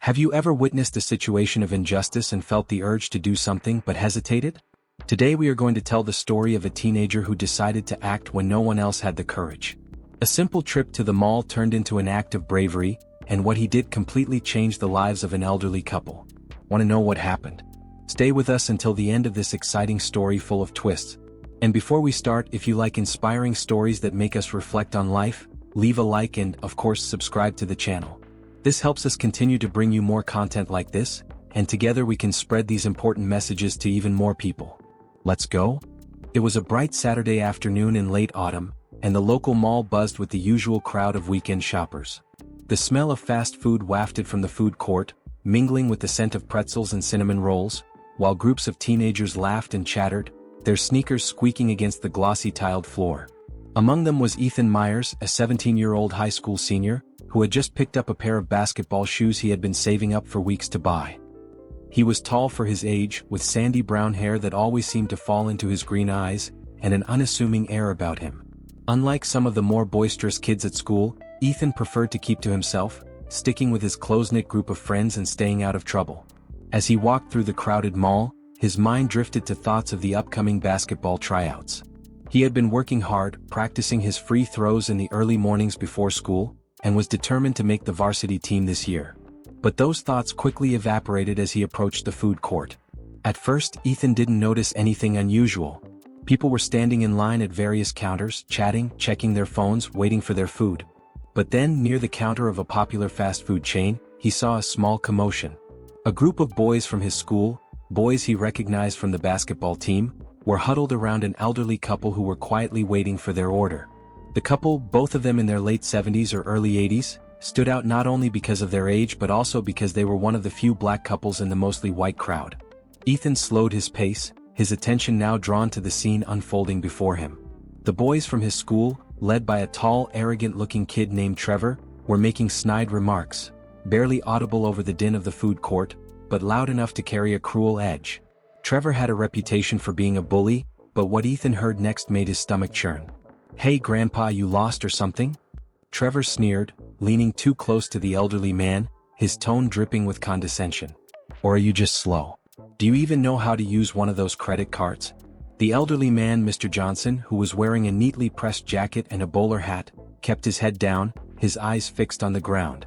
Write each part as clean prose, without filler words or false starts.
Have you ever witnessed a situation of injustice and felt the urge to do something but hesitated? Today we are going to tell the story of a teenager who decided to act when no one else had the courage. A simple trip to the mall turned into an act of bravery, and what he did completely changed the lives of an elderly couple. Want to know what happened? Stay with us until the end of this exciting story full of twists. And before we start, if you like inspiring stories that make us reflect on life, leave a like and, of course, subscribe to the channel. This helps us continue to bring you more content like this, and together we can spread these important messages to even more people. Let's go? It was a bright Saturday afternoon in late autumn, and the local mall buzzed with the usual crowd of weekend shoppers. The smell of fast food wafted from the food court, mingling with the scent of pretzels and cinnamon rolls, while groups of teenagers laughed and chattered, their sneakers squeaking against the glossy tiled floor. Among them was Ethan Myers, a 17-year-old high school senior, who had just picked up a pair of basketball shoes he had been saving up for weeks to buy. He was tall for his age, with sandy brown hair that always seemed to fall into his green eyes, and an unassuming air about him. Unlike some of the more boisterous kids at school, Ethan preferred to keep to himself, sticking with his close-knit group of friends and staying out of trouble. As he walked through the crowded mall, his mind drifted to thoughts of the upcoming basketball tryouts. He had been working hard, practicing his free throws in the early mornings before school, and was determined to make the varsity team this year. But those thoughts quickly evaporated as he approached the food court. At first, Ethan didn't notice anything unusual. People were standing in line at various counters, chatting, checking their phones, waiting for their food. But then, near the counter of a popular fast food chain, he saw a small commotion. A group of boys from his school, boys he recognized from the basketball team, were huddled around an elderly couple who were quietly waiting for their order. The couple, both of them in their late 70s or early 80s, stood out not only because of their age but also because they were one of the few black couples in the mostly white crowd. Ethan slowed his pace, his attention now drawn to the scene unfolding before him. The boys from his school, led by a tall, arrogant-looking kid named Trevor, were making snide remarks, barely audible over the din of the food court, but loud enough to carry a cruel edge. Trevor had a reputation for being a bully, but what Ethan heard next made his stomach churn. "Hey grandpa, you lost or something?" Trevor sneered, leaning too close to the elderly man, his tone dripping with condescension. "Or are you just slow? Do you even know how to use one of those credit cards?" The elderly man, Mr. Johnson, who was wearing a neatly pressed jacket and a bowler hat, kept his head down, his eyes fixed on the ground.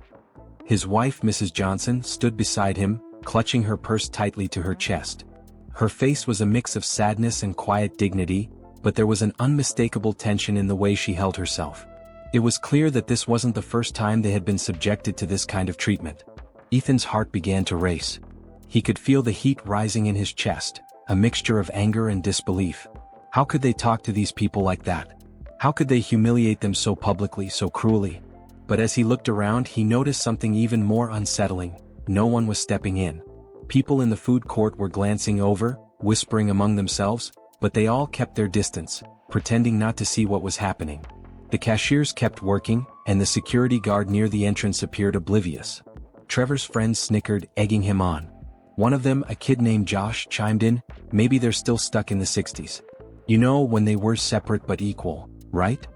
His wife, Mrs. Johnson, stood beside him, clutching her purse tightly to her chest. Her face was a mix of sadness and quiet dignity, but there was an unmistakable tension in the way she held herself. It was clear that this wasn't the first time they had been subjected to this kind of treatment. Ethan's heart began to race. He could feel the heat rising in his chest, a mixture of anger and disbelief. How could they talk to these people like that? How could they humiliate them so publicly, so cruelly? But as he looked around, he noticed something even more unsettling. No one was stepping in. People in the food court were glancing over, whispering among themselves, but they all kept their distance, pretending not to see what was happening. The cashiers kept working, and the security guard near the entrance appeared oblivious. Trevor's friends snickered, egging him on. One of them, a kid named Josh, chimed in, "Maybe they're still stuck in the 60s. You know, when they were separate but equal, right?"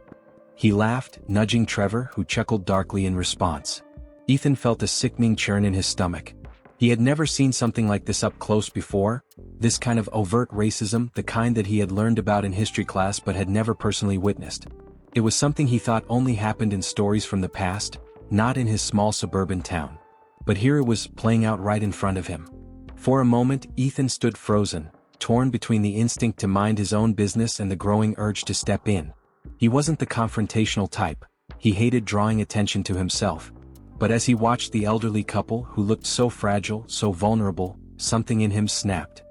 He laughed, nudging Trevor, who chuckled darkly in response. Ethan felt a sickening churn in his stomach. He had never seen something like this up close before, this kind of overt racism, the kind that he had learned about in history class but had never personally witnessed. It was something he thought only happened in stories from the past, not in his small suburban town. But here it was playing out right in front of him. For a moment, Ethan stood frozen, torn between the instinct to mind his own business and the growing urge to step in. He wasn't the confrontational type. He hated drawing attention to himself. But as he watched the elderly couple who looked so fragile, so vulnerable, something in him snapped.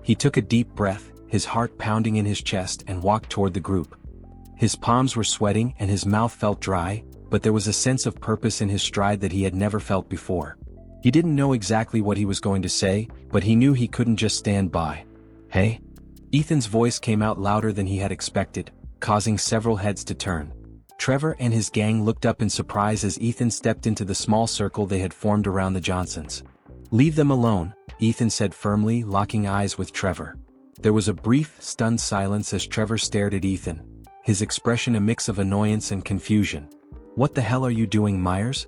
He took a deep breath, his heart pounding in his chest, and walked toward the group. His palms were sweating and his mouth felt dry, but there was a sense of purpose in his stride that he had never felt before. He didn't know exactly what he was going to say, but he knew he couldn't just stand by. "Hey?" Ethan's voice came out louder than he had expected, causing several heads to turn. Trevor and his gang looked up in surprise as Ethan stepped into the small circle they had formed around the Johnsons. "Leave them alone," Ethan said firmly, locking eyes with Trevor. There was a brief, stunned silence as Trevor stared at Ethan, his expression a mix of annoyance and confusion. "What the hell are you doing, Myers?"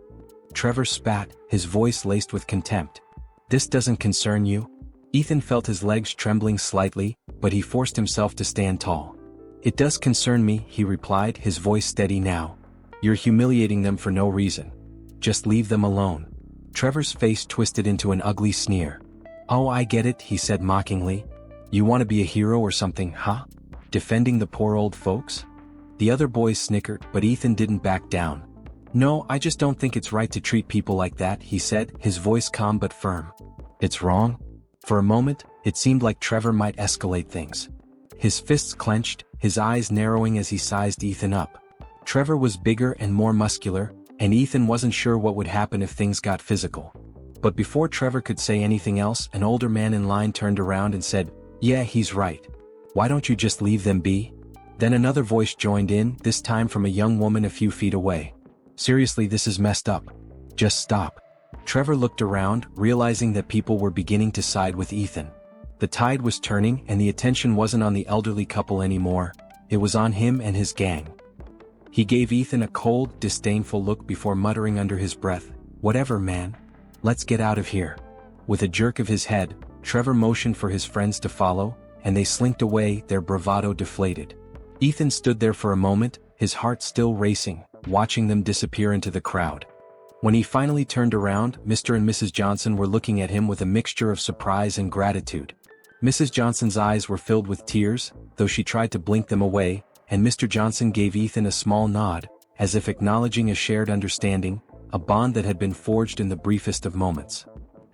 Trevor spat, his voice laced with contempt. This doesn't concern you? Ethan felt his legs trembling slightly, but he forced himself to stand tall. It does concern me, he replied, his voice steady now. You're humiliating them for no reason. Just leave them alone. Trevor's face twisted into an ugly sneer. Oh, I get it, he said mockingly. You want to be a hero or something, huh? Defending the poor old folks? The other boys snickered, but Ethan didn't back down. No, I just don't think it's right to treat people like that, he said, his voice calm but firm. It's wrong? For a moment, it seemed like Trevor might escalate things. His fists clenched, his eyes narrowing as he sized Ethan up. Trevor was bigger and more muscular, and Ethan wasn't sure what would happen if things got physical. But before Trevor could say anything else, an older man in line turned around and said, Yeah, he's right. Why don't you just leave them be? Then another voice joined in, this time from a young woman a few feet away. Seriously, this is messed up. Just stop. Trevor looked around, realizing that people were beginning to side with Ethan. The tide was turning and the attention wasn't on the elderly couple anymore, it was on him and his gang. He gave Ethan a cold, disdainful look before muttering under his breath, Whatever, man. Let's get out of here. With a jerk of his head, Trevor motioned for his friends to follow, and they slinked away, their bravado deflated. Ethan stood there for a moment, his heart still racing, watching them disappear into the crowd. When he finally turned around, Mr. and Mrs. Johnson were looking at him with a mixture of surprise and gratitude. Mrs. Johnson's eyes were filled with tears, though she tried to blink them away, and Mr. Johnson gave Ethan a small nod, as if acknowledging a shared understanding, a bond that had been forged in the briefest of moments.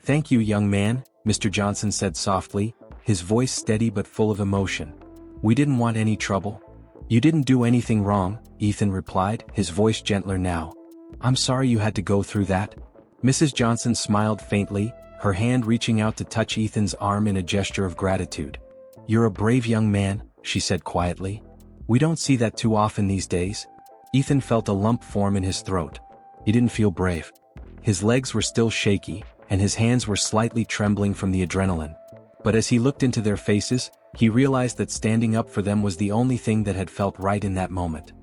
Thank you, young man, Mr. Johnson said softly, his voice steady but full of emotion. We didn't want any trouble. You didn't do anything wrong, Ethan replied, his voice gentler now. I'm sorry you had to go through that. Mrs. Johnson smiled faintly, her hand reaching out to touch Ethan's arm in a gesture of gratitude. You're a brave young man, she said quietly. We don't see that too often these days. Ethan felt a lump form in his throat. He didn't feel brave. His legs were still shaky, and his hands were slightly trembling from the adrenaline. But as he looked into their faces, he realized that standing up for them was the only thing that had felt right in that moment.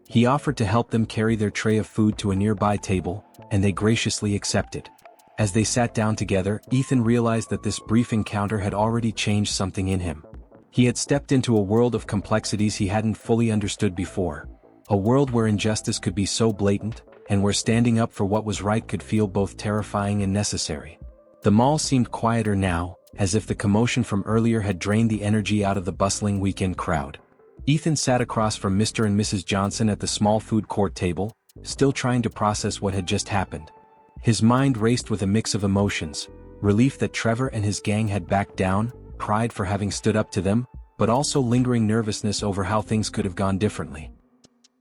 He offered to help them carry their tray of food to a nearby table, and they graciously accepted. As they sat down together, Ethan realized that this brief encounter had already changed something in him. He had stepped into a world of complexities he hadn't fully understood before. A world where injustice could be so blatant, and where standing up for what was right could feel both terrifying and necessary. The mall seemed quieter now, as if the commotion from earlier had drained the energy out of the bustling weekend crowd. Ethan sat across from Mr. and Mrs. Johnson at the small food court table, still trying to process what had just happened. His mind raced with a mix of emotions, relief that Trevor and his gang had backed down, pride for having stood up to them, but also lingering nervousness over how things could have gone differently.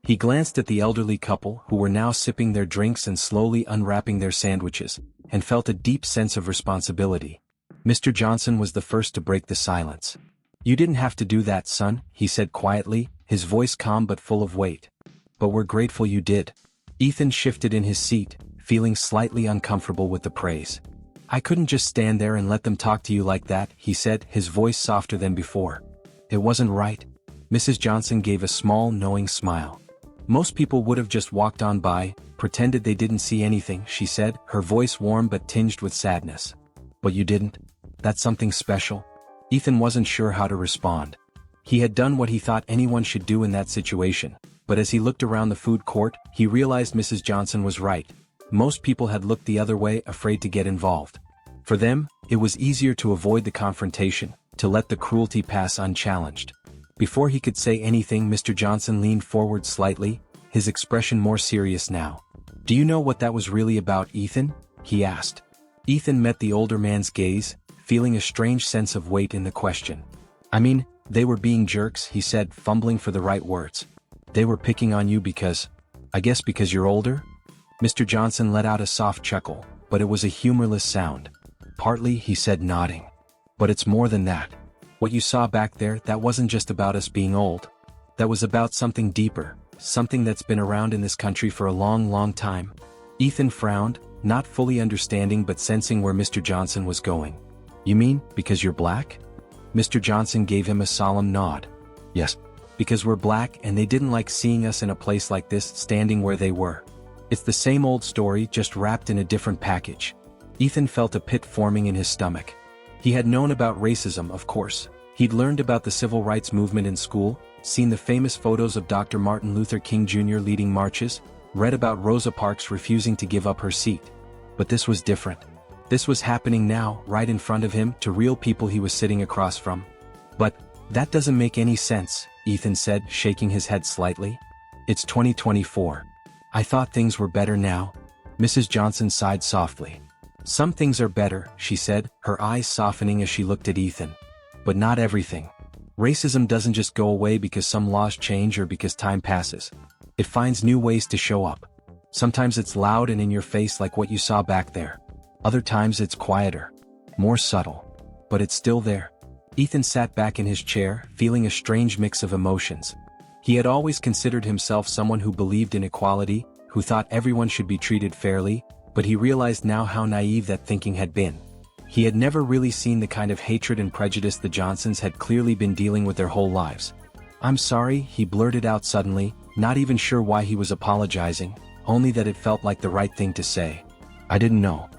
He glanced at the elderly couple who were now sipping their drinks and slowly unwrapping their sandwiches, and felt a deep sense of responsibility. Mr. Johnson was the first to break the silence. You didn't have to do that, son, he said quietly, his voice calm but full of weight. But we're grateful you did. Ethan shifted in his seat, feeling slightly uncomfortable with the praise. I couldn't just stand there and let them talk to you like that, he said, his voice softer than before. It wasn't right. Mrs. Johnson gave a small, knowing smile. Most people would have just walked on by, pretended they didn't see anything, she said, her voice warm but tinged with sadness. But you didn't? That's something special? Ethan wasn't sure how to respond. He had done what he thought anyone should do in that situation, but as he looked around the food court, he realized Mrs. Johnson was right. Most people had looked the other way, afraid to get involved. For them, it was easier to avoid the confrontation, to let the cruelty pass unchallenged. Before he could say anything, Mr. Johnson leaned forward slightly, his expression more serious now. Do you know what that was really about, Ethan? He asked. Ethan met the older man's gaze, feeling a strange sense of weight in the question. I mean, they were being jerks, he said, fumbling for the right words. They were picking on you because you're older? Mr. Johnson let out a soft chuckle, but it was a humorless sound. Partly, he said, nodding. But it's more than that. What you saw back there, that wasn't just about us being old. That was about something deeper, something that's been around in this country for a long, long time. Ethan frowned, not fully understanding but sensing where Mr. Johnson was going. You mean, because you're black? Mr. Johnson gave him a solemn nod. Yes, because we're black and they didn't like seeing us in a place like this, standing where they were. It's the same old story, just wrapped in a different package. Ethan felt a pit forming in his stomach. He had known about racism, of course. He'd learned about the civil rights movement in school, seen the famous photos of Dr. Martin Luther King Jr. leading marches, read about Rosa Parks refusing to give up her seat. But this was different. This was happening now, right in front of him, to real people he was sitting across from. But that doesn't make any sense, Ethan said, shaking his head slightly. It's 2024. I thought things were better now. Mrs. Johnson sighed softly. Some things are better, she said, her eyes softening as she looked at Ethan. But not everything. Racism doesn't just go away because some laws change or because time passes. It finds new ways to show up. Sometimes it's loud and in your face like what you saw back there. Other times it's quieter, more subtle. But it's still there. Ethan sat back in his chair, feeling a strange mix of emotions. He had always considered himself someone who believed in equality, who thought everyone should be treated fairly, but he realized now how naive that thinking had been. He had never really seen the kind of hatred and prejudice the Johnsons had clearly been dealing with their whole lives. "I'm sorry," he blurted out suddenly, not even sure why he was apologizing, only that it felt like the right thing to say. "I didn't know.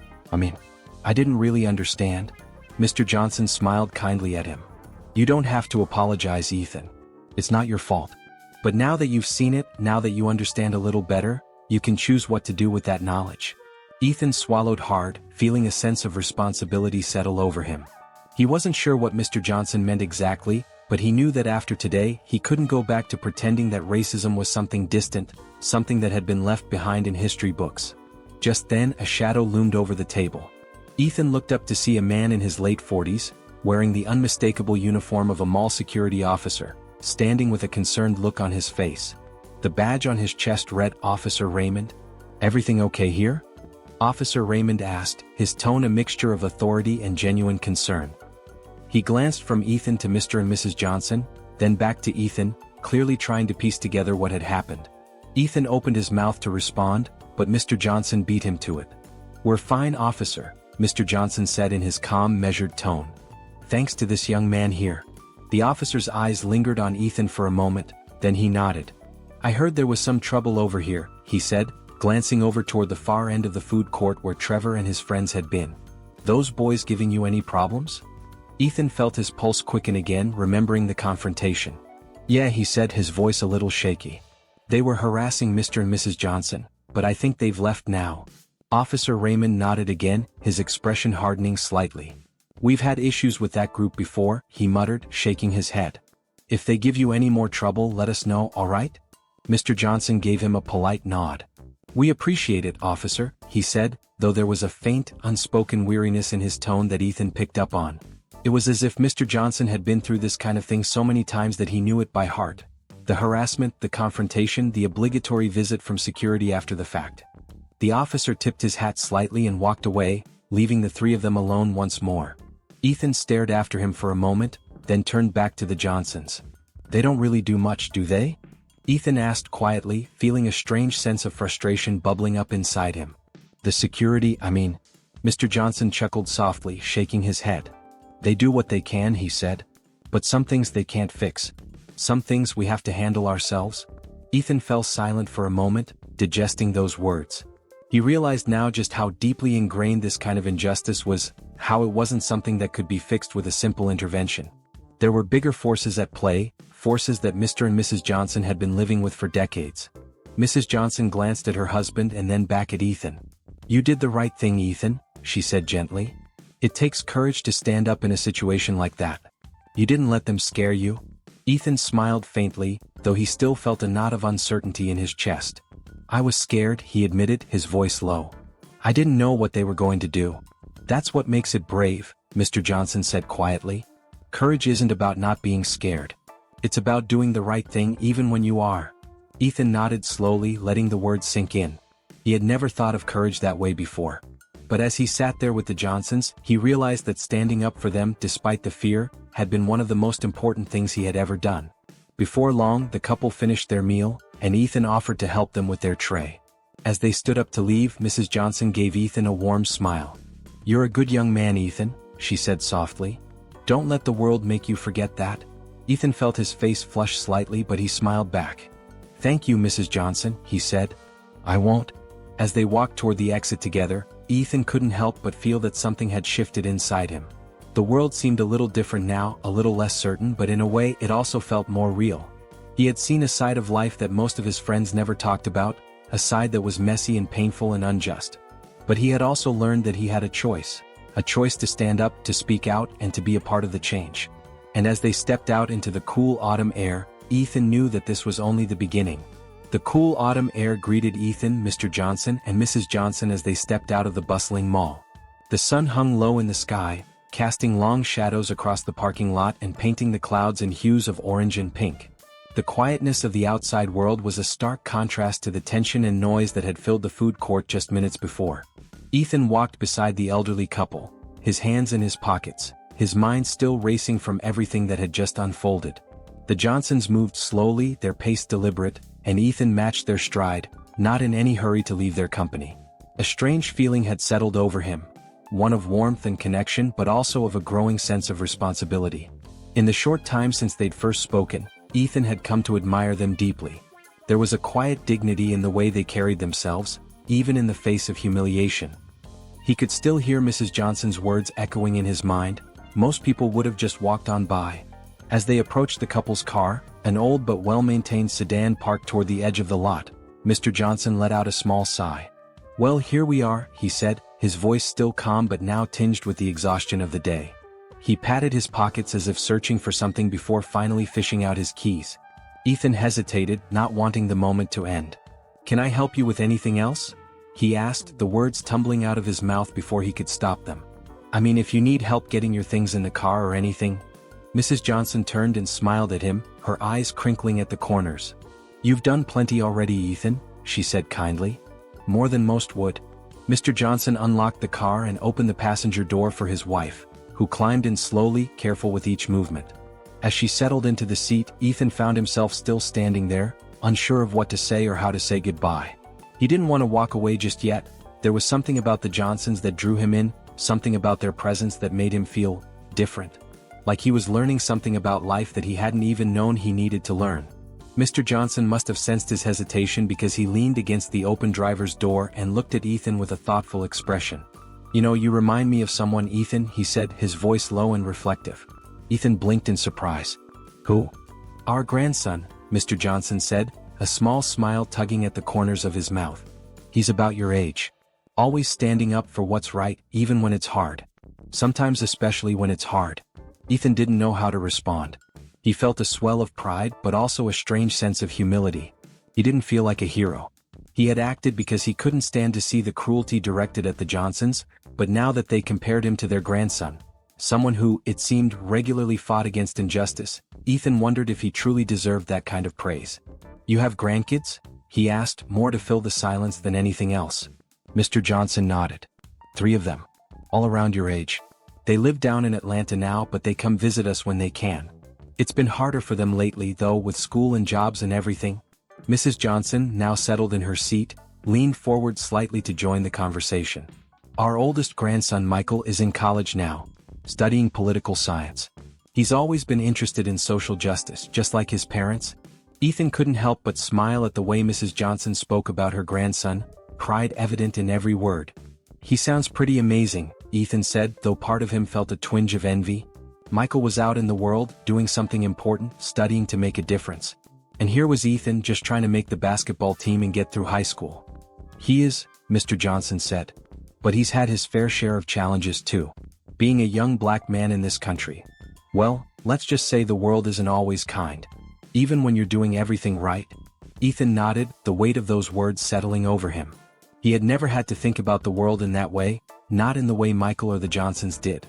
I didn't really understand." Mr. Johnson smiled kindly at him. "You don't have to apologize, Ethan. It's not your fault. But now that you've seen it, now that you understand a little better, you can choose what to do with that knowledge." Ethan swallowed hard, feeling a sense of responsibility settle over him. He wasn't sure what Mr. Johnson meant exactly, but he knew that after today, he couldn't go back to pretending that racism was something distant, something that had been left behind in history books. Just then, a shadow loomed over the table. Ethan looked up to see a man in his late 40s, wearing the unmistakable uniform of a mall security officer, standing with a concerned look on his face. The badge on his chest read Officer Raymond. "Everything okay here?" Officer Raymond asked, his tone a mixture of authority and genuine concern. He glanced from Ethan to Mr. and Mrs. Johnson, then back to Ethan, clearly trying to piece together what had happened. Ethan opened his mouth to respond, but Mr. Johnson beat him to it. "We're fine, officer," Mr. Johnson said in his calm, measured tone. "Thanks to this young man here." The officer's eyes lingered on Ethan for a moment, then he nodded. "I heard there was some trouble over here," he said, glancing over toward the far end of the food court where Trevor and his friends had been. "Those boys giving you any problems?" Ethan felt his pulse quicken again, remembering the confrontation. "Yeah," he said, his voice a little shaky. "They were harassing Mr. and Mrs. Johnson, but I think they've left now." Officer Raymond nodded again, his expression hardening slightly. "We've had issues with that group before," he muttered, shaking his head. "If they give you any more trouble, let us know, all right?" Mr. Johnson gave him a polite nod. "We appreciate it, officer," he said, though there was a faint, unspoken weariness in his tone that Ethan picked up on. It was as if Mr. Johnson had been through this kind of thing so many times that he knew it by heart. The harassment, the confrontation, the obligatory visit from security after the fact. The officer tipped his hat slightly and walked away, leaving the three of them alone once more. Ethan stared after him for a moment, then turned back to the Johnsons. "They don't really do much, do they?" Ethan asked quietly, feeling a strange sense of frustration bubbling up inside him. "The security, Mr. Johnson chuckled softly, shaking his head. "They do what they can," he said. "But some things they can't fix. Some things we have to handle ourselves." Ethan fell silent for a moment, digesting those words. He realized now just how deeply ingrained this kind of injustice was, how it wasn't something that could be fixed with a simple intervention. There were bigger forces at play, forces that Mr. and Mrs. Johnson had been living with for decades. Mrs. Johnson glanced at her husband and then back at Ethan. "You did the right thing, Ethan," she said gently. "It takes courage to stand up in a situation like that. You didn't let them scare you." Ethan smiled faintly, though he still felt a knot of uncertainty in his chest. "I was scared," he admitted, his voice low. "I didn't know what they were going to do." "That's what makes it brave," Mr. Johnson said quietly. "Courage isn't about not being scared. It's about doing the right thing even when you are." Ethan nodded slowly, letting the words sink in. He had never thought of courage that way before. But as he sat there with the Johnsons, he realized that standing up for them, despite the fear, had been one of the most important things he had ever done. Before long, the couple finished their meal, and Ethan offered to help them with their tray. As they stood up to leave, Mrs. Johnson gave Ethan a warm smile. "You're a good young man, Ethan," she said softly. "Don't let the world make you forget that." Ethan felt his face flush slightly, but he smiled back. "Thank you, Mrs. Johnson," he said. "I won't." As they walked toward the exit together, Ethan couldn't help but feel that something had shifted inside him. The world seemed a little different now, a little less certain, but in a way it also felt more real. He had seen a side of life that most of his friends never talked about, a side that was messy and painful and unjust. But he had also learned that he had a choice to stand up, to speak out, and to be a part of the change. And as they stepped out into the cool autumn air, Ethan knew that this was only the beginning. The cool autumn air greeted Ethan, Mr. Johnson, and Mrs. Johnson as they stepped out of the bustling mall. The sun hung low in the sky, casting long shadows across the parking lot and painting the clouds in hues of orange and pink. The quietness of the outside world was a stark contrast to the tension and noise that had filled the food court just minutes before. Ethan walked beside the elderly couple, his hands in his pockets, his mind still racing from everything that had just unfolded. The Johnsons moved slowly, their pace deliberate, and Ethan matched their stride, not in any hurry to leave their company. A strange feeling had settled over him, one of warmth and connection but also of a growing sense of responsibility. In the short time since they'd first spoken, Ethan had come to admire them deeply. There was a quiet dignity in the way they carried themselves, even in the face of humiliation. He could still hear Mrs. Johnson's words echoing in his mind, "Most people would have just walked on by." As they approached the couple's car, an old but well-maintained sedan parked toward the edge of the lot, Mr. Johnson let out a small sigh. "Well, here we are," he said, his voice still calm but now tinged with the exhaustion of the day. He patted his pockets as if searching for something before finally fishing out his keys. Ethan hesitated, not wanting the moment to end. "Can I help you with anything else?" he asked, the words tumbling out of his mouth before he could stop them. "I mean, if you need help getting your things in the car or anything." Mrs. Johnson turned and smiled at him, her eyes crinkling at the corners. "You've done plenty already, Ethan," she said kindly. "More than most would." Mr. Johnson unlocked the car and opened the passenger door for his wife, who climbed in slowly, careful with each movement. As she settled into the seat, Ethan found himself still standing there, unsure of what to say or how to say goodbye. He didn't want to walk away just yet. There was something about the Johnsons that drew him in, something about their presence that made him feel different. Like he was learning something about life that he hadn't even known he needed to learn. Mr. Johnson must have sensed his hesitation because he leaned against the open driver's door and looked at Ethan with a thoughtful expression. "You know, you remind me of someone, Ethan," he said, his voice low and reflective. Ethan blinked in surprise. "Who?" "Our grandson," Mr. Johnson said, a small smile tugging at the corners of his mouth. "He's about your age. Always standing up for what's right, even when it's hard. Sometimes especially when it's hard." Ethan didn't know how to respond. He felt a swell of pride but also a strange sense of humility. He didn't feel like a hero. He had acted because he couldn't stand to see the cruelty directed at the Johnsons, but now that they compared him to their grandson, someone who, it seemed, regularly fought against injustice, Ethan wondered if he truly deserved that kind of praise. "You have grandkids?" he asked, more to fill the silence than anything else. Mr. Johnson nodded. "3 of them. All around your age. They live down in Atlanta now, but they come visit us when they can. It's been harder for them lately though, with school and jobs and everything." Mrs. Johnson, now settled in her seat, leaned forward slightly to join the conversation. "Our oldest grandson Michael is in college now, studying political science. He's always been interested in social justice, just like his parents." Ethan couldn't help but smile at the way Mrs. Johnson spoke about her grandson, pride evident in every word. "He sounds pretty amazing," Ethan said, though part of him felt a twinge of envy. Michael was out in the world, doing something important, studying to make a difference. And here was Ethan just trying to make the basketball team and get through high school. "He is," Mr. Johnson said. "But he's had his fair share of challenges too. Being a young black man in this country. Well, let's just say the world isn't always kind. Even when you're doing everything right." Ethan nodded, the weight of those words settling over him. He had never had to think about the world in that way, not in the way Michael or the Johnsons did.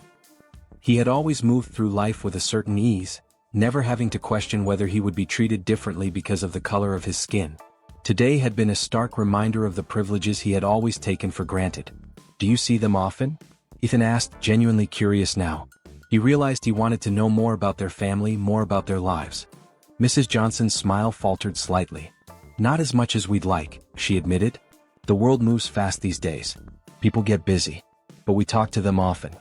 He had always moved through life with a certain ease, never having to question whether he would be treated differently because of the color of his skin. Today had been a stark reminder of the privileges he had always taken for granted. "Do you see them often?" Ethan asked, genuinely curious now. He realized he wanted to know more about their family, more about their lives. Mrs. Johnson's smile faltered slightly. "Not as much as we'd like," she admitted. "The world moves fast these days. People get busy. But we talk to them often.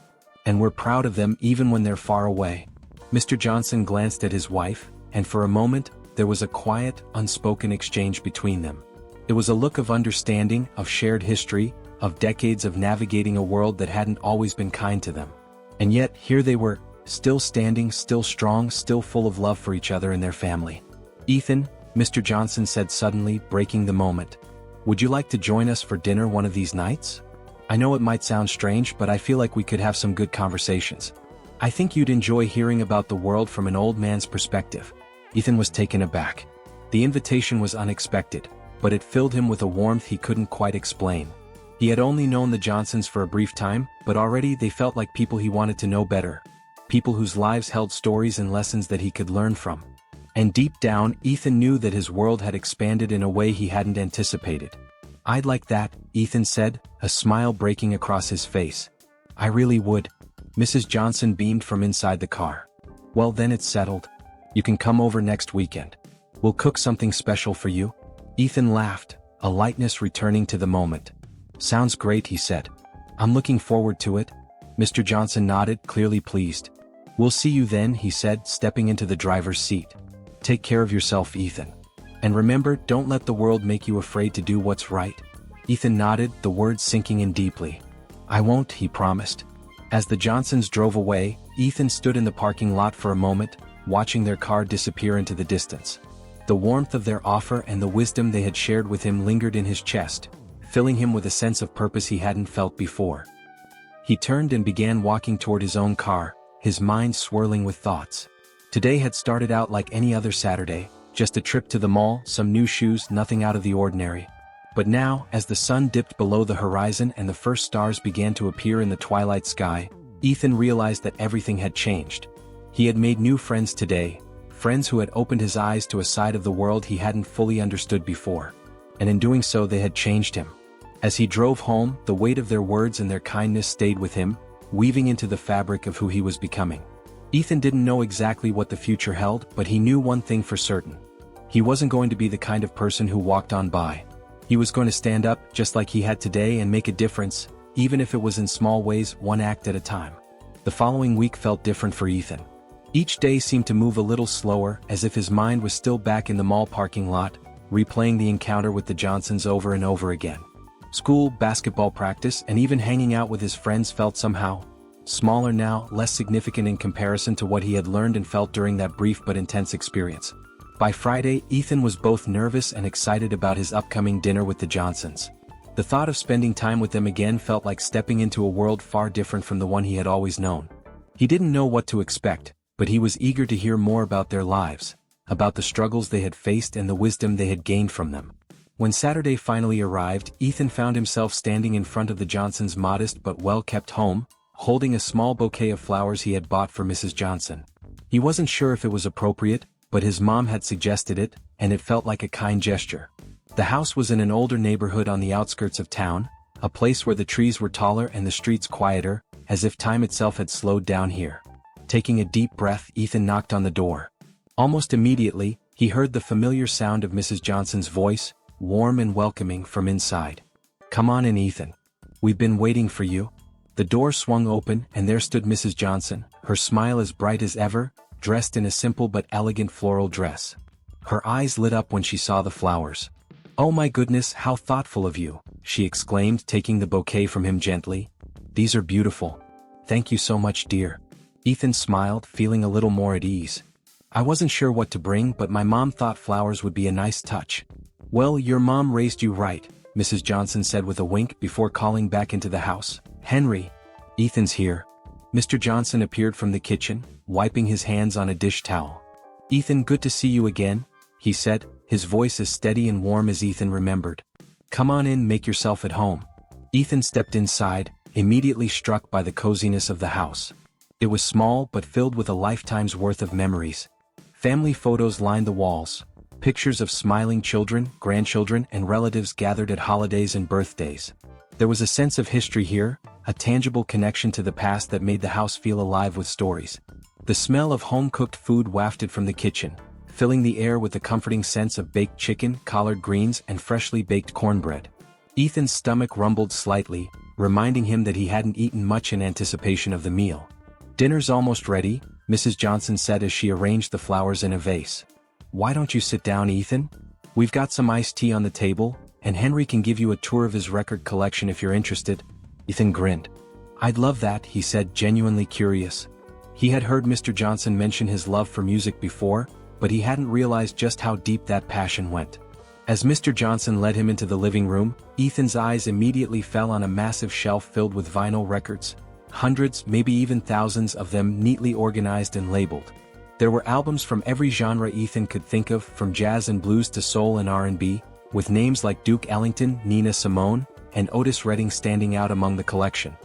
And we're proud of them even when they're far away." Mr. Johnson glanced at his wife, and for a moment, there was a quiet, unspoken exchange between them. It was a look of understanding, of shared history, of decades of navigating a world that hadn't always been kind to them. And yet, here they were, still standing, still strong, still full of love for each other and their family. "Ethan," Mr. Johnson said suddenly, breaking the moment. "Would you like to join us for dinner one of these nights? I know it might sound strange, but I feel like we could have some good conversations. I think you'd enjoy hearing about the world from an old man's perspective." Ethan was taken aback. The invitation was unexpected, but it filled him with a warmth he couldn't quite explain. He had only known the Johnsons for a brief time, but already they felt like people he wanted to know better. People whose lives held stories and lessons that he could learn from. And deep down, Ethan knew that his world had expanded in a way he hadn't anticipated. "I'd like that," Ethan said, a smile breaking across his face. "I really would." Mrs. Johnson beamed from inside the car. "Well, then it's settled. You can come over next weekend. We'll cook something special for you." Ethan laughed, a lightness returning to the moment. "Sounds great," he said. "I'm looking forward to it." Mr. Johnson nodded, clearly pleased. "We'll see you then," he said, stepping into the driver's seat. "Take care of yourself, Ethan. And remember, don't let the world make you afraid to do what's right." Ethan nodded, the words sinking in deeply. "I won't," he promised. As the Johnsons drove away, Ethan stood in the parking lot for a moment, watching their car disappear into the distance. The warmth of their offer and the wisdom they had shared with him lingered in his chest, filling him with a sense of purpose he hadn't felt before. He turned and began walking toward his own car, his mind swirling with thoughts. Today had started out like any other Saturday, just a trip to the mall, some new shoes, nothing out of the ordinary. But now, as the sun dipped below the horizon and the first stars began to appear in the twilight sky, Ethan realized that everything had changed. He had made new friends today, friends who had opened his eyes to a side of the world he hadn't fully understood before. And in doing so they had changed him. As he drove home, the weight of their words and their kindness stayed with him, weaving into the fabric of who he was becoming. Ethan didn't know exactly what the future held, but he knew one thing for certain. He wasn't going to be the kind of person who walked on by. He was going to stand up, just like he had today, and make a difference, even if it was in small ways, one act at a time. The following week felt different for Ethan. Each day seemed to move a little slower, as if his mind was still back in the mall parking lot, replaying the encounter with the Johnsons over and over again. School, basketball practice, and even hanging out with his friends felt somehow smaller now, less significant in comparison to what he had learned and felt during that brief but intense experience. By Friday, Ethan was both nervous and excited about his upcoming dinner with the Johnsons. The thought of spending time with them again felt like stepping into a world far different from the one he had always known. He didn't know what to expect, but he was eager to hear more about their lives, about the struggles they had faced and the wisdom they had gained from them. When Saturday finally arrived, Ethan found himself standing in front of the Johnsons' modest but well-kept home, holding a small bouquet of flowers he had bought for Mrs. Johnson. He wasn't sure if it was appropriate, but his mom had suggested it, and it felt like a kind gesture. The house was in an older neighborhood on the outskirts of town, a place where the trees were taller and the streets quieter, as if time itself had slowed down here. Taking a deep breath, Ethan knocked on the door. Almost immediately, he heard the familiar sound of Mrs. Johnson's voice, warm and welcoming from inside. "Come on in, Ethan. We've been waiting for you." The door swung open, and there stood Mrs. Johnson, her smile as bright as ever, dressed in a simple but elegant floral dress. Her eyes lit up when she saw the flowers. "Oh my goodness, how thoughtful of you," she exclaimed, taking the bouquet from him gently. "These are beautiful. Thank you so much, dear." Ethan smiled, feeling a little more at ease. "I wasn't sure what to bring, but my mom thought flowers would be a nice touch." "Well, your mom raised you right," Mrs. Johnson said with a wink before calling back into the house. "Henry, Ethan's here." Mr. Johnson appeared from the kitchen, wiping his hands on a dish towel. "Ethan, good to see you again," he said, his voice as steady and warm as Ethan remembered. "Come on in, make yourself at home." Ethan stepped inside, immediately struck by the coziness of the house. It was small but filled with a lifetime's worth of memories. Family photos lined the walls. Pictures of smiling children, grandchildren, and relatives gathered at holidays and birthdays. There was a sense of history here, a tangible connection to the past that made the house feel alive with stories. The smell of home-cooked food wafted from the kitchen, filling the air with the comforting sense of baked chicken, collard greens, and freshly baked cornbread. Ethan's stomach rumbled slightly, reminding him that he hadn't eaten much in anticipation of the meal. "Dinner's almost ready," Mrs. Johnson said as she arranged the flowers in a vase. "Why don't you sit down, Ethan? We've got some iced tea on the table, and Henry can give you a tour of his record collection if you're interested." Ethan grinned. "I'd love that," he said, genuinely curious. He had heard Mr. Johnson mention his love for music before, but he hadn't realized just how deep that passion went. As Mr. Johnson led him into the living room, Ethan's eyes immediately fell on a massive shelf filled with vinyl records. Hundreds, maybe even thousands of them neatly organized and labeled. There were albums from every genre Ethan could think of, from jazz and blues to soul and R&B, with names like Duke Ellington, Nina Simone, and Otis Redding standing out among the collection.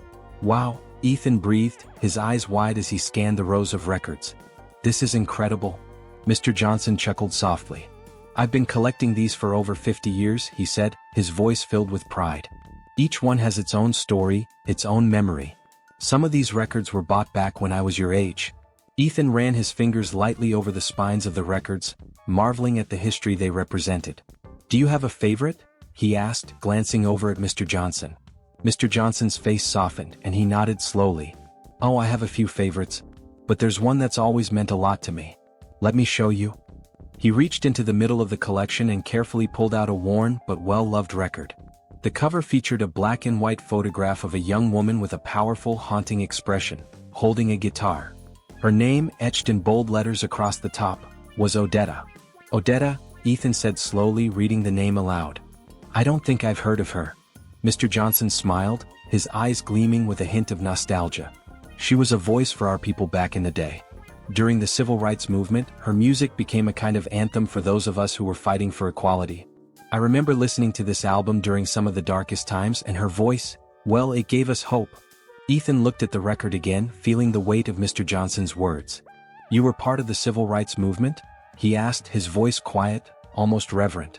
"Wow," Ethan breathed, his eyes wide as he scanned the rows of records. "This is incredible." Mr. Johnson chuckled softly. "I've been collecting these for over 50 years, he said, his voice filled with pride. "Each one has its own story, its own memory. Some of these records were bought back when I was your age." Ethan ran his fingers lightly over the spines of the records, marveling at the history they represented. "Do you have a favorite?" he asked, glancing over at Mr. Johnson. Mr. Johnson's face softened, and he nodded slowly. "Oh, I have a few favorites. But there's one that's always meant a lot to me. Let me show you." He reached into the middle of the collection and carefully pulled out a worn but well-loved record. The cover featured a black and white photograph of a young woman with a powerful, haunting expression, holding a guitar. Her name, etched in bold letters across the top, was Odetta. "Odetta," Ethan said slowly, reading the name aloud. "I don't think I've heard of her." Mr. Johnson smiled, his eyes gleaming with a hint of nostalgia. "She was a voice for our people back in the day. During the civil rights movement, her music became a kind of anthem for those of us who were fighting for equality. I remember listening to this album during some of the darkest times, and her voice, well, it gave us hope." Ethan looked at the record again, feeling the weight of Mr. Johnson's words. "You were part of the civil rights movement?" he asked, his voice quiet, almost reverent.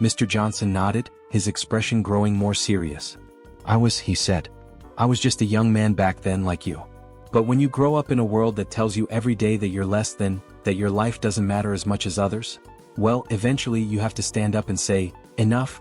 Mr. Johnson nodded, his expression growing more serious. "I was," he said. "I was just a young man back then like you. But when you grow up in a world that tells you every day that you're less than, that your life doesn't matter as much as others, well, eventually you have to stand up and say, 'Enough.'"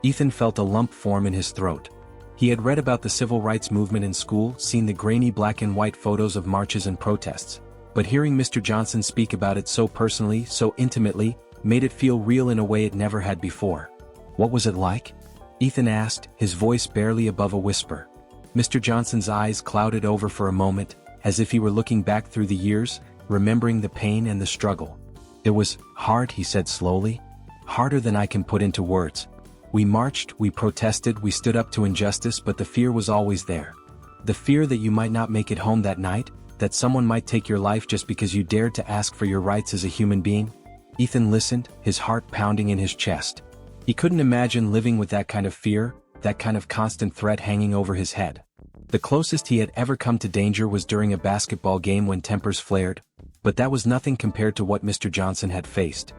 Ethan felt a lump form in his throat. He had read about the civil rights movement in school, seen the grainy black and white photos of marches and protests. But hearing Mr. Johnson speak about it so personally, so intimately, made it feel real in a way it never had before. "What was it like?" Ethan asked, his voice barely above a whisper. Mr. Johnson's eyes clouded over for a moment, as if he were looking back through the years, remembering the pain and the struggle. "It was hard," he said slowly. "Harder than I can put into words. We marched, we protested, we stood up to injustice, but the fear was always there. The fear that you might not make it home that night, that someone might take your life just because you dared to ask for your rights as a human being." Ethan listened, his heart pounding in his chest. He couldn't imagine living with that kind of fear, that kind of constant threat hanging over his head. The closest he had ever come to danger was during a basketball game when tempers flared, but that was nothing compared to what Mr. Johnson had faced.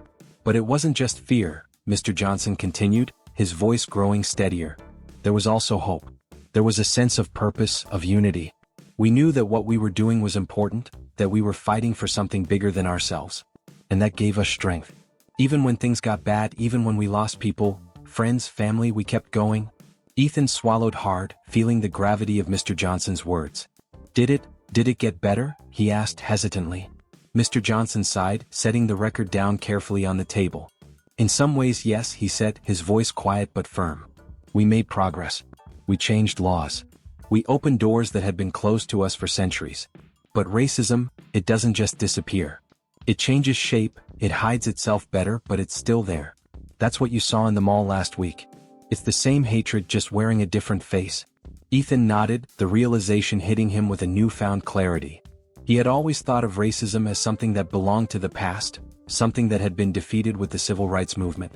"But it wasn't just fear," Mr. Johnson continued, his voice growing steadier. "There was also hope. There was a sense of purpose, of unity. We knew that what we were doing was important, that we were fighting for something bigger than ourselves. And that gave us strength. Even when things got bad, even when we lost people, friends, family, we kept going." Ethan swallowed hard, feeling the gravity of Mr. Johnson's words. Did it get better?" he asked hesitantly. Mr. Johnson sighed, setting the record down carefully on the table. "In some ways, yes," he said, his voice quiet but firm. "We made progress. We changed laws. We opened doors that had been closed to us for centuries. But racism, it doesn't just disappear. It changes shape, it hides itself better, but it's still there. That's what you saw in the mall last week. It's the same hatred, just wearing a different face." Ethan nodded, the realization hitting him with a newfound clarity. He had always thought of racism as something that belonged to the past, something that had been defeated with the civil rights movement.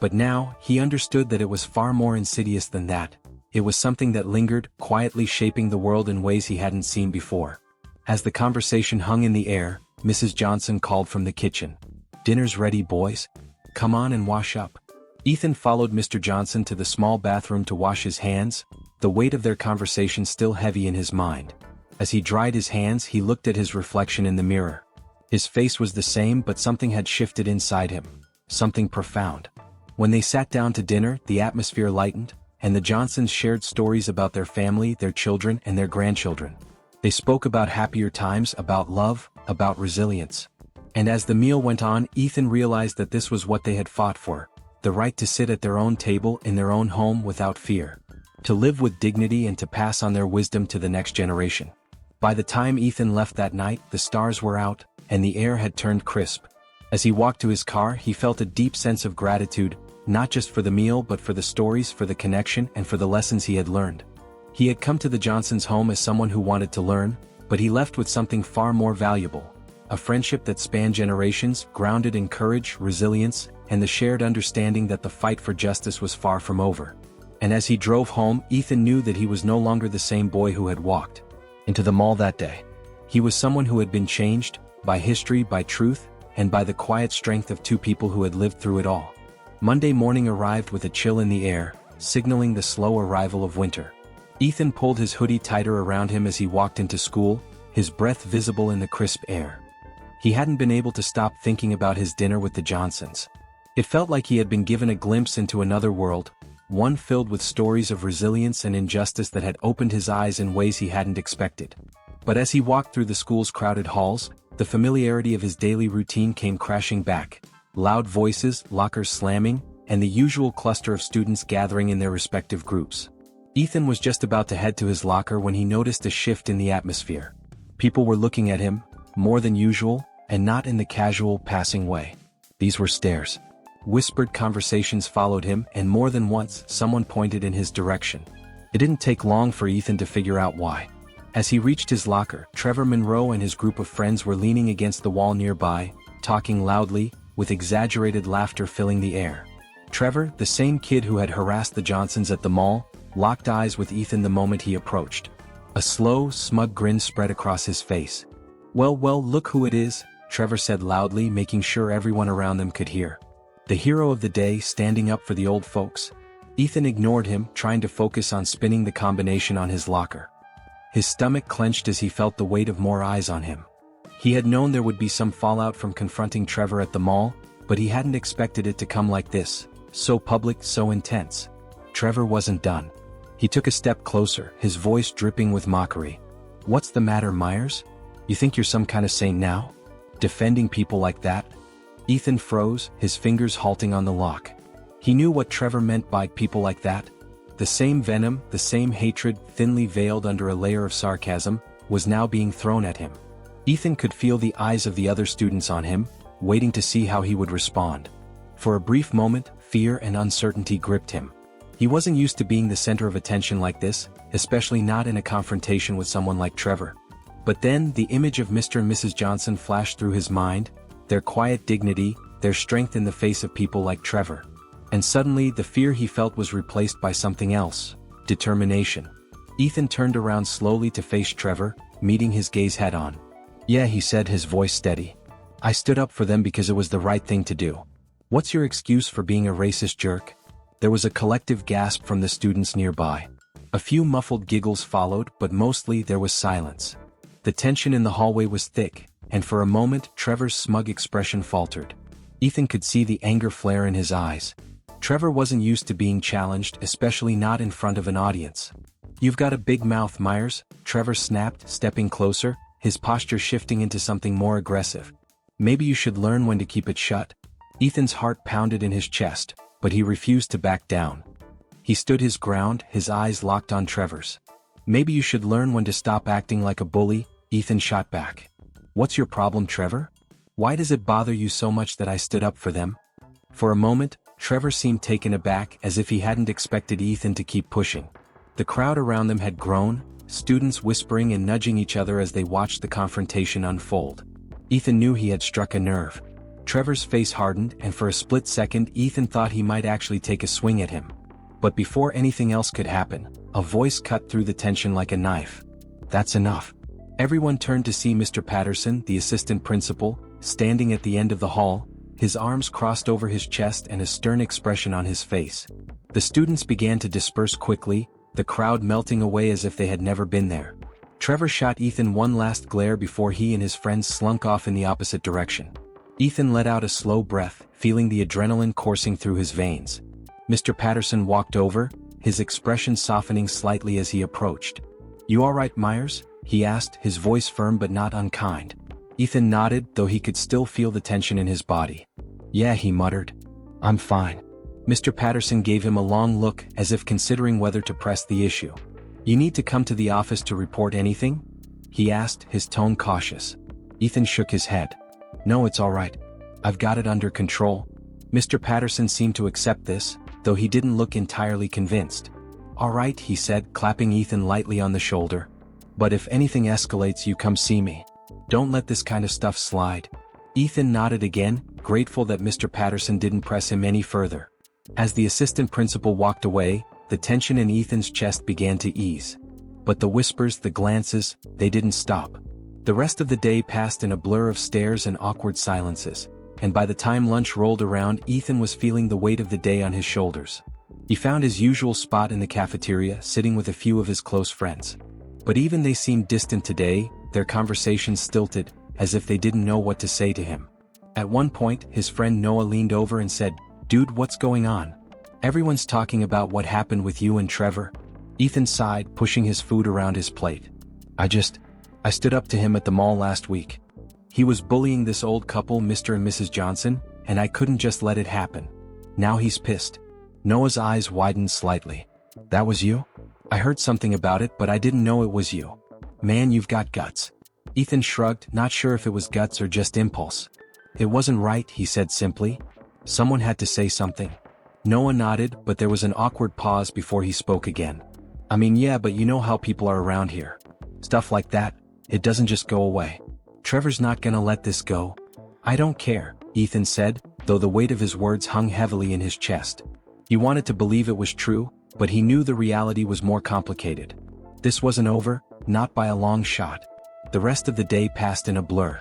But now, he understood that it was far more insidious than that. It was something that lingered, quietly shaping the world in ways he hadn't seen before. As the conversation hung in the air, Mrs. Johnson called from the kitchen. "Dinner's ready, boys. Come on and wash up." Ethan followed Mr. Johnson to the small bathroom to wash his hands, the weight of their conversation still heavy in his mind. As he dried his hands, he looked at his reflection in the mirror. His face was the same, but something had shifted inside him. Something profound. When they sat down to dinner, the atmosphere lightened, and the Johnsons shared stories about their family, their children, and their grandchildren. They spoke about happier times, about love, about resilience. And as the meal went on, Ethan realized that this was what they had fought for. the right to sit at their own table in their own home without fear, to live with dignity and to pass on their wisdom to the next generation. By the time Ethan left that night, the stars were out, and the air had turned crisp. As he walked to his car, he felt a deep sense of gratitude, not just for the meal but for the stories, for the connection, and for the lessons he had learned. He had come to the Johnsons' home as someone who wanted to learn, but he left with something far more valuable. A friendship that spanned generations, grounded in courage, resilience, and the shared understanding that the fight for justice was far from over. And as he drove home, Ethan knew that he was no longer the same boy who had walked into the mall that day. He was someone who had been changed, by history, by truth, and by the quiet strength of two people who had lived through it all. Monday morning arrived with a chill in the air, signaling the slow arrival of winter. Ethan pulled his hoodie tighter around him as he walked into school, his breath visible in the crisp air. He hadn't been able to stop thinking about his dinner with the Johnsons. It felt like he had been given a glimpse into another world, one filled with stories of resilience and injustice that had opened his eyes in ways he hadn't expected. But as he walked through the school's crowded halls, the familiarity of his daily routine came crashing back. Loud voices, lockers slamming, and the usual cluster of students gathering in their respective groups. Ethan was just about to head to his locker when he noticed a shift in the atmosphere. People were looking at him, more than usual, and not in the casual, passing way. These were stares. Whispered conversations followed him, and more than once, someone pointed in his direction. It didn't take long for Ethan to figure out why. As he reached his locker, Trevor Monroe and his group of friends were leaning against the wall nearby, talking loudly, with exaggerated laughter filling the air. Trevor, the same kid who had harassed the Johnsons at the mall, locked eyes with Ethan the moment he approached. A slow, smug grin spread across his face. Well, look who it is," Trevor said loudly, making sure everyone around them could hear. The hero of the day, standing up for the old folks. Ethan ignored him, trying to focus on spinning the combination on his locker. His stomach clenched as he felt the weight of more eyes on him. He had known there would be some fallout from confronting Trevor at the mall, but he hadn't expected it to come like this, so public, so intense. Trevor wasn't done. He took a step closer, his voice dripping with mockery. "What's the matter, Myers? You think you're some kind of saint now? Defending people like that?" Ethan froze, his fingers halting on the lock. He knew what Trevor meant by people like that. The same venom, the same hatred, thinly veiled under a layer of sarcasm, was now being thrown at him. Ethan could feel the eyes of the other students on him, waiting to see how he would respond. For a brief moment, fear and uncertainty gripped him. He wasn't used to being the center of attention like this, especially not in a confrontation with someone like Trevor. But then, the image of Mr. and Mrs. Johnson flashed through his mind, their quiet dignity, their strength in the face of people like Trevor. And suddenly, the fear he felt was replaced by something else: determination. Ethan turned around slowly to face Trevor, meeting his gaze head-on. "Yeah," he said, his voice steady. "I stood up for them because it was the right thing to do. What's your excuse for being a racist jerk?" There was a collective gasp from the students nearby. A few muffled giggles followed, but mostly there was silence. The tension in the hallway was thick, and for a moment Trevor's smug expression faltered. Ethan could see the anger flare in his eyes. Trevor wasn't used to being challenged, especially not in front of an audience. "You've got a big mouth, Myers," Trevor snapped, stepping closer, his posture shifting into something more aggressive. "Maybe you should learn when to keep it shut." Ethan's heart pounded in his chest, but he refused to back down. He stood his ground, his eyes locked on Trevor's. "Maybe you should learn when to stop acting like a bully," Ethan shot back. "What's your problem, Trevor? Why does it bother you so much that I stood up for them?" For a moment, Trevor seemed taken aback, as if he hadn't expected Ethan to keep pushing. The crowd around them had grown, students whispering and nudging each other as they watched the confrontation unfold. Ethan knew he had struck a nerve. Trevor's face hardened, and for a split second Ethan thought he might actually take a swing at him. But before anything else could happen, a voice cut through the tension like a knife. "That's enough." Everyone turned to see Mr. Patterson, the assistant principal, standing at the end of the hall, his arms crossed over his chest and a stern expression on his face. The students began to disperse quickly, the crowd melting away as if they had never been there. Trevor shot Ethan one last glare before he and his friends slunk off in the opposite direction. Ethan let out a slow breath, feeling the adrenaline coursing through his veins. Mr. Patterson walked over, his expression softening slightly as he approached. "You all right, Myers?" he asked, his voice firm but not unkind. Ethan nodded, though he could still feel the tension in his body. "Yeah," he muttered. "I'm fine." Mr. Patterson gave him a long look as if considering whether to press the issue. "You need to come to the office to report anything?" he asked, his tone cautious. Ethan shook his head. "No, it's all right. I've got it under control." Mr. Patterson seemed to accept this, though he didn't look entirely convinced. "All right," he said, clapping Ethan lightly on the shoulder. "But if anything escalates, you come see me. Don't let this kind of stuff slide." Ethan nodded again, grateful that Mr. Patterson didn't press him any further. As the assistant principal walked away, the tension in Ethan's chest began to ease. But the whispers, the glances, they didn't stop. The rest of the day passed in a blur of stares and awkward silences, and by the time lunch rolled around, Ethan was feeling the weight of the day on his shoulders. He found his usual spot in the cafeteria, sitting with a few of his close friends. But even they seemed distant today, their conversations stilted, as if they didn't know what to say to him. At one point, his friend Noah leaned over and said, "Dude, what's going on? Everyone's talking about what happened with you and Trevor." Ethan sighed, pushing his food around his plate. I stood up to him at the mall last week. He was bullying this old couple, Mr. and Mrs. Johnson, and I couldn't just let it happen. Now he's pissed." Noah's eyes widened slightly. "That was you? I heard something about it, but I didn't know it was you. Man, you've got guts." Ethan shrugged, not sure if it was guts or just impulse. "It wasn't right," he said simply. "Someone had to say something." Noah nodded, but there was an awkward pause before he spoke again. "I mean, yeah, but you know how people are around here. Stuff like that, it doesn't just go away. Trevor's not gonna let this go." "I don't care," Ethan said, though the weight of his words hung heavily in his chest. He wanted to believe it was true, but he knew the reality was more complicated. This wasn't over, not by a long shot. The rest of the day passed in a blur.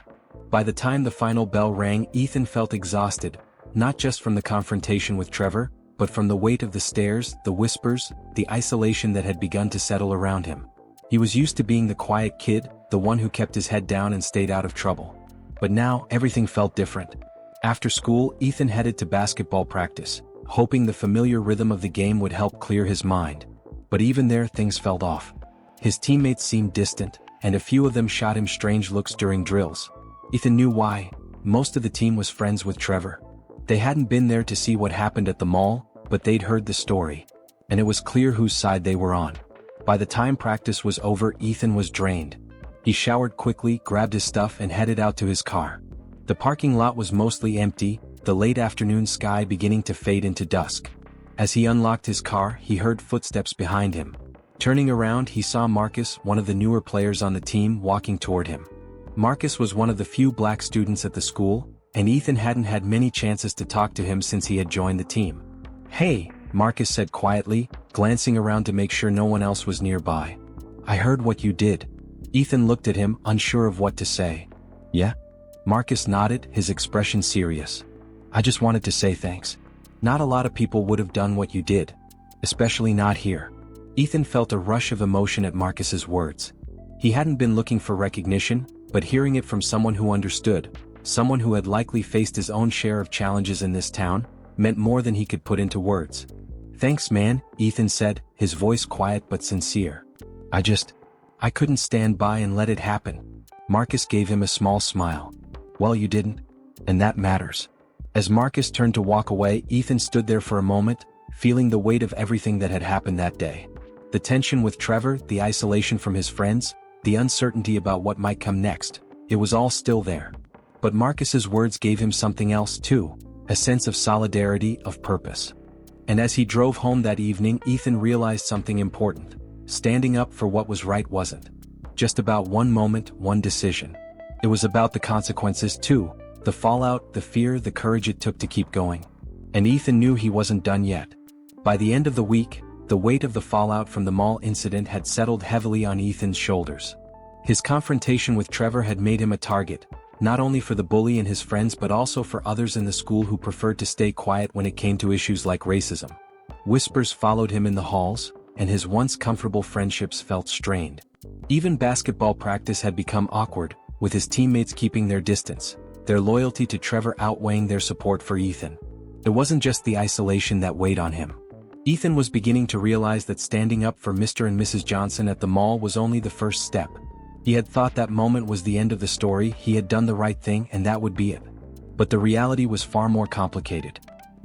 By the time the final bell rang, Ethan felt exhausted, not just from the confrontation with Trevor, but from the weight of the stares, the whispers, the isolation that had begun to settle around him. He was used to being the quiet kid, the one who kept his head down and stayed out of trouble. But now, everything felt different. After school, Ethan headed to basketball practice, hoping the familiar rhythm of the game would help clear his mind. But even there, things felt off. His teammates seemed distant, and a few of them shot him strange looks during drills. Ethan knew why. Most of the team was friends with Trevor. They hadn't been there to see what happened at the mall, but they'd heard the story. And it was clear whose side they were on. By the time practice was over, Ethan was drained. He showered quickly, grabbed his stuff and headed out to his car. The parking lot was mostly empty, the late afternoon sky beginning to fade into dusk. As he unlocked his car, he heard footsteps behind him. Turning around, he saw Marcus, one of the newer players on the team, walking toward him. Marcus was one of the few black students at the school, and Ethan hadn't had many chances to talk to him since he had joined the team. "Hey," Marcus said quietly, glancing around to make sure no one else was nearby. "I heard what you did." Ethan looked at him, unsure of what to say. "Yeah?" Marcus nodded, his expression serious. "I just wanted to say thanks. Not a lot of people would have done what you did. Especially not here." Ethan felt a rush of emotion at Marcus's words. He hadn't been looking for recognition, but hearing it from someone who understood, someone who had likely faced his own share of challenges in this town, meant more than he could put into words. "Thanks, man," Ethan said, his voice quiet but sincere. I couldn't stand by and let it happen." Marcus gave him a small smile. "Well, you didn't. And that matters." As Marcus turned to walk away, Ethan stood there for a moment, feeling the weight of everything that had happened that day. The tension with Trevor, the isolation from his friends, the uncertainty about what might come next, it was all still there. But Marcus's words gave him something else too, a sense of solidarity, of purpose. And as he drove home that evening, Ethan realized something important. Standing up for what was right wasn't just about one moment, one decision. It was about the consequences too, the fallout, the fear, the courage it took to keep going. And Ethan knew he wasn't done yet. By the end of the week, the weight of the fallout from the mall incident had settled heavily on Ethan's shoulders. His confrontation with Trevor had made him a target, not only for the bully and his friends but also for others in the school who preferred to stay quiet when it came to issues like racism. Whispers followed him in the halls, and his once comfortable friendships felt strained. Even basketball practice had become awkward, with his teammates keeping their distance, their loyalty to Trevor outweighing their support for Ethan. It wasn't just the isolation that weighed on him. Ethan was beginning to realize that standing up for Mr. and Mrs. Johnson at the mall was only the first step. He had thought that moment was the end of the story, he had done the right thing and that would be it. But the reality was far more complicated.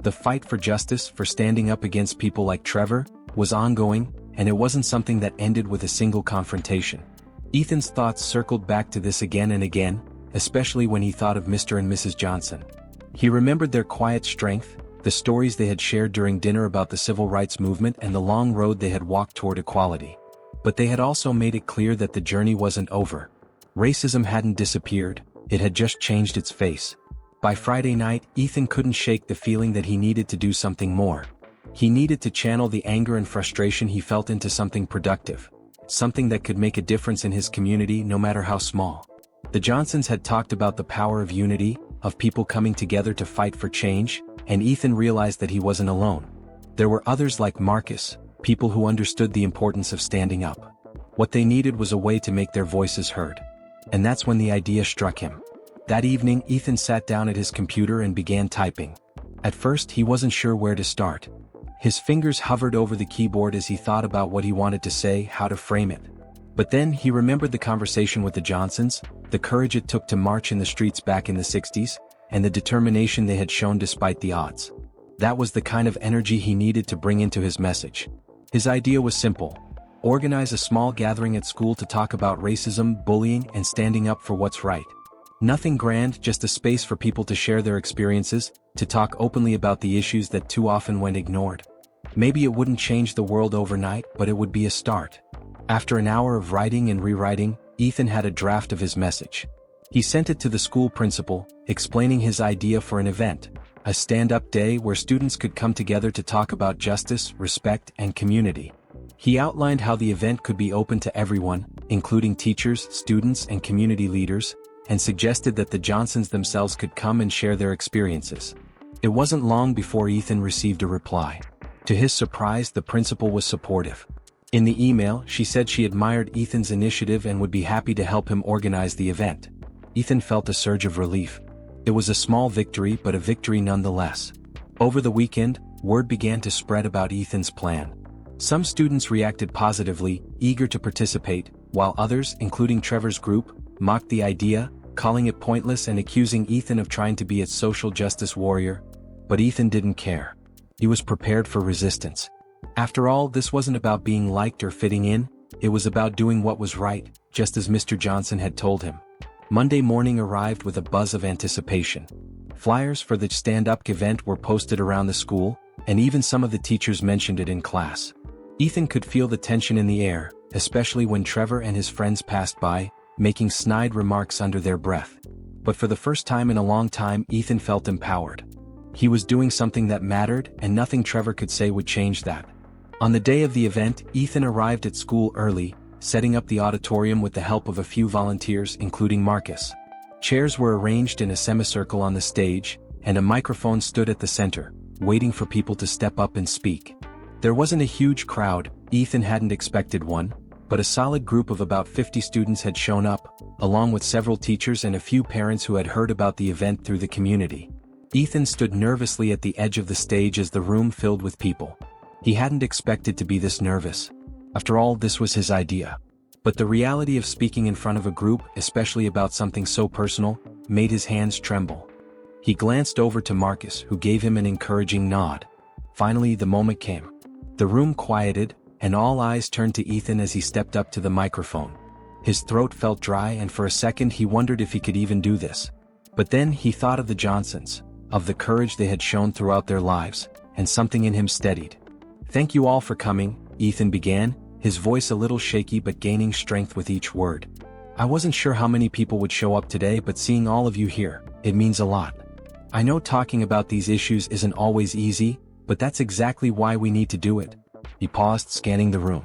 The fight for justice, for standing up against people like Trevor, was ongoing, and it wasn't something that ended with a single confrontation. Ethan's thoughts circled back to this again and again, especially when he thought of Mr. and Mrs. Johnson. He remembered their quiet strength, the stories they had shared during dinner about the civil rights movement and the long road they had walked toward equality. But they had also made it clear that the journey wasn't over. Racism hadn't disappeared, it had just changed its face. By Friday night, Ethan couldn't shake the feeling that he needed to do something more. He needed to channel the anger and frustration he felt into something productive. Something that could make a difference in his community no matter how small. The Johnsons had talked about the power of unity, of people coming together to fight for change, and Ethan realized that he wasn't alone. There were others like Marcus, people who understood the importance of standing up. What they needed was a way to make their voices heard. And that's when the idea struck him. That evening, Ethan sat down at his computer and began typing. At first, he wasn't sure where to start. His fingers hovered over the keyboard as he thought about what he wanted to say, how to frame it. But then he remembered the conversation with the Johnsons, the courage it took to march in the streets back in the 60s, and the determination they had shown despite the odds. That was the kind of energy he needed to bring into his message. His idea was simple. Organize a small gathering at school to talk about racism, bullying, and standing up for what's right. Nothing grand, just a space for people to share their experiences, to talk openly about the issues that too often went ignored. Maybe it wouldn't change the world overnight, but it would be a start. After an hour of writing and rewriting, Ethan had a draft of his message. He sent it to the school principal, explaining his idea for an event, a stand-up day where students could come together to talk about justice, respect, and community. He outlined how the event could be open to everyone, including teachers, students, and community leaders, and suggested that the Johnsons themselves could come and share their experiences. It wasn't long before Ethan received a reply. To his surprise, the principal was supportive. In the email, she said she admired Ethan's initiative and would be happy to help him organize the event. Ethan felt a surge of relief. It was a small victory, but a victory nonetheless. Over the weekend, word began to spread about Ethan's plan. Some students reacted positively, eager to participate, while others, including Trevor's group, mocked the idea, calling it pointless and accusing Ethan of trying to be its social justice warrior. But Ethan didn't care. He was prepared for resistance. After all, this wasn't about being liked or fitting in, it was about doing what was right, just as Mr. Johnson had told him. Monday morning arrived with a buzz of anticipation. Flyers for the stand-up event were posted around the school, and even some of the teachers mentioned it in class. Ethan could feel the tension in the air, especially when Trevor and his friends passed by, making snide remarks under their breath. But for the first time in a long time, Ethan felt empowered. He was doing something that mattered, and nothing Trevor could say would change that. On the day of the event, Ethan arrived at school early, setting up the auditorium with the help of a few volunteers, including Marcus. Chairs were arranged in a semicircle on the stage, and a microphone stood at the center, waiting for people to step up and speak. There wasn't a huge crowd, Ethan hadn't expected one, but a solid group of about 50 students had shown up, along with several teachers and a few parents who had heard about the event through the community. Ethan stood nervously at the edge of the stage as the room filled with people. He hadn't expected to be this nervous. After all, this was his idea. But the reality of speaking in front of a group, especially about something so personal, made his hands tremble. He glanced over to Marcus, who gave him an encouraging nod. Finally, the moment came. The room quieted, and all eyes turned to Ethan as he stepped up to the microphone. His throat felt dry, and for a second he wondered if he could even do this. But then he thought of the Johnsons, of the courage they had shown throughout their lives, and something in him steadied. "Thank you all for coming," Ethan began, his voice a little shaky but gaining strength with each word. "I wasn't sure how many people would show up today, but seeing all of you here, it means a lot. I know talking about these issues isn't always easy, but that's exactly why we need to do it." He paused, scanning the room.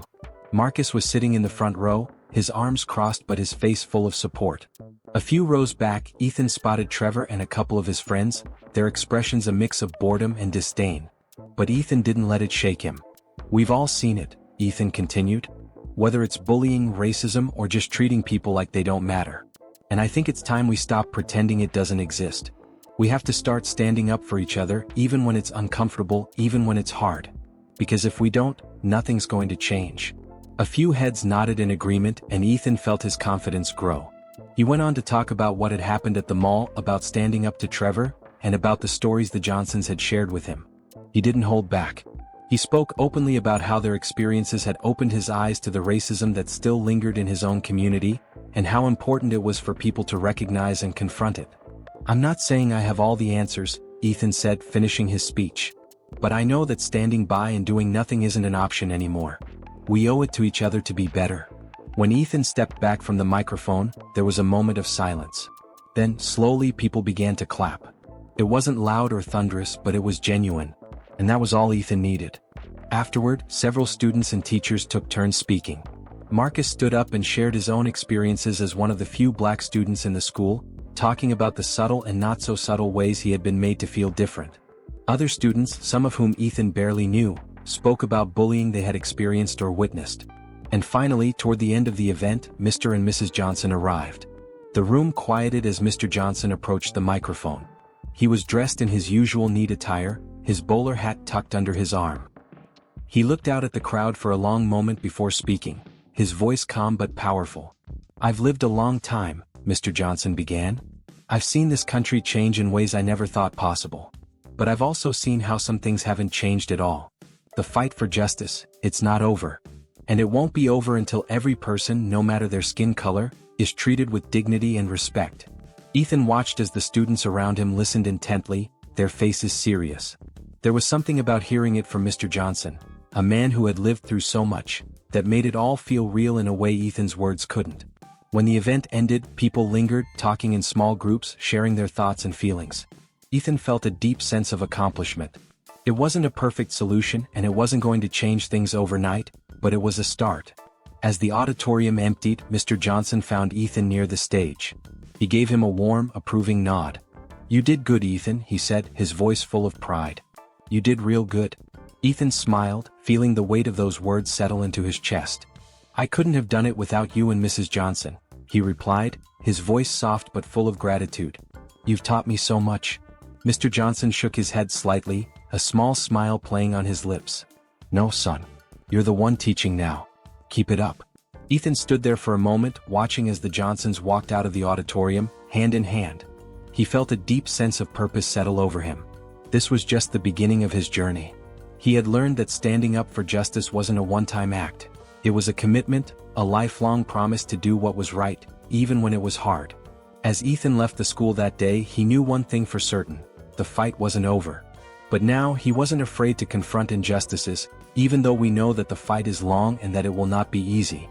Marcus was sitting in the front row, his arms crossed but his face full of support. A few rows back, Ethan spotted Trevor and a couple of his friends, their expressions a mix of boredom and disdain. But Ethan didn't let it shake him. "We've all seen it," Ethan continued. "Whether it's bullying, racism, or just treating people like they don't matter. And I think it's time we stop pretending it doesn't exist. We have to start standing up for each other, even when it's uncomfortable, even when it's hard. Because if we don't, nothing's going to change." A few heads nodded in agreement, and Ethan felt his confidence grow. He went on to talk about what had happened at the mall, about standing up to Trevor, and about the stories the Johnsons had shared with him. He didn't hold back. He spoke openly about how their experiences had opened his eyes to the racism that still lingered in his own community, and how important it was for people to recognize and confront it. "I'm not saying I have all the answers," Ethan said, finishing his speech. "But I know that standing by and doing nothing isn't an option anymore. We owe it to each other to be better." When Ethan stepped back from the microphone, there was a moment of silence. Then, slowly, people began to clap. It wasn't loud or thunderous, but it was genuine. And that was all Ethan needed. Afterward, several students and teachers took turns speaking. Marcus stood up and shared his own experiences as one of the few black students in the school, talking about the subtle and not-so-subtle ways he had been made to feel different. Other students, some of whom Ethan barely knew, spoke about bullying they had experienced or witnessed. And finally, toward the end of the event, Mr. and Mrs. Johnson arrived. The room quieted as Mr. Johnson approached the microphone. He was dressed in his usual neat attire, his bowler hat tucked under his arm. He looked out at the crowd for a long moment before speaking, his voice calm but powerful. "I've lived a long time," Mr. Johnson began. "I've seen this country change in ways I never thought possible. But I've also seen how some things haven't changed at all. The fight for justice, it's not over. And it won't be over until every person, no matter their skin color, is treated with dignity and respect." Ethan watched as the students around him listened intently, their faces serious. There was something about hearing it from Mr. Johnson, a man who had lived through so much, that made it all feel real in a way Ethan's words couldn't. When the event ended, people lingered, talking in small groups, sharing their thoughts and feelings. Ethan felt a deep sense of accomplishment. It wasn't a perfect solution, and it wasn't going to change things overnight, but it was a start. As the auditorium emptied, Mr. Johnson found Ethan near the stage. He gave him a warm, approving nod. "You did good, Ethan," he said, his voice full of pride. "You did real good." Ethan smiled, feeling the weight of those words settle into his chest. "I couldn't have done it without you and Mrs. Johnson," he replied, his voice soft but full of gratitude. "You've taught me so much." Mr. Johnson shook his head slightly, a small smile playing on his lips. "No, son. You're the one teaching now. Keep it up." Ethan stood there for a moment, watching as the Johnsons walked out of the auditorium, hand in hand. He felt a deep sense of purpose settle over him. This was just the beginning of his journey. He had learned that standing up for justice wasn't a one-time act. It was a commitment, a lifelong promise to do what was right, even when it was hard. As Ethan left the school that day, he knew one thing for certain: the fight wasn't over. But now, he wasn't afraid to confront injustices, even though we know that the fight is long and that it will not be easy.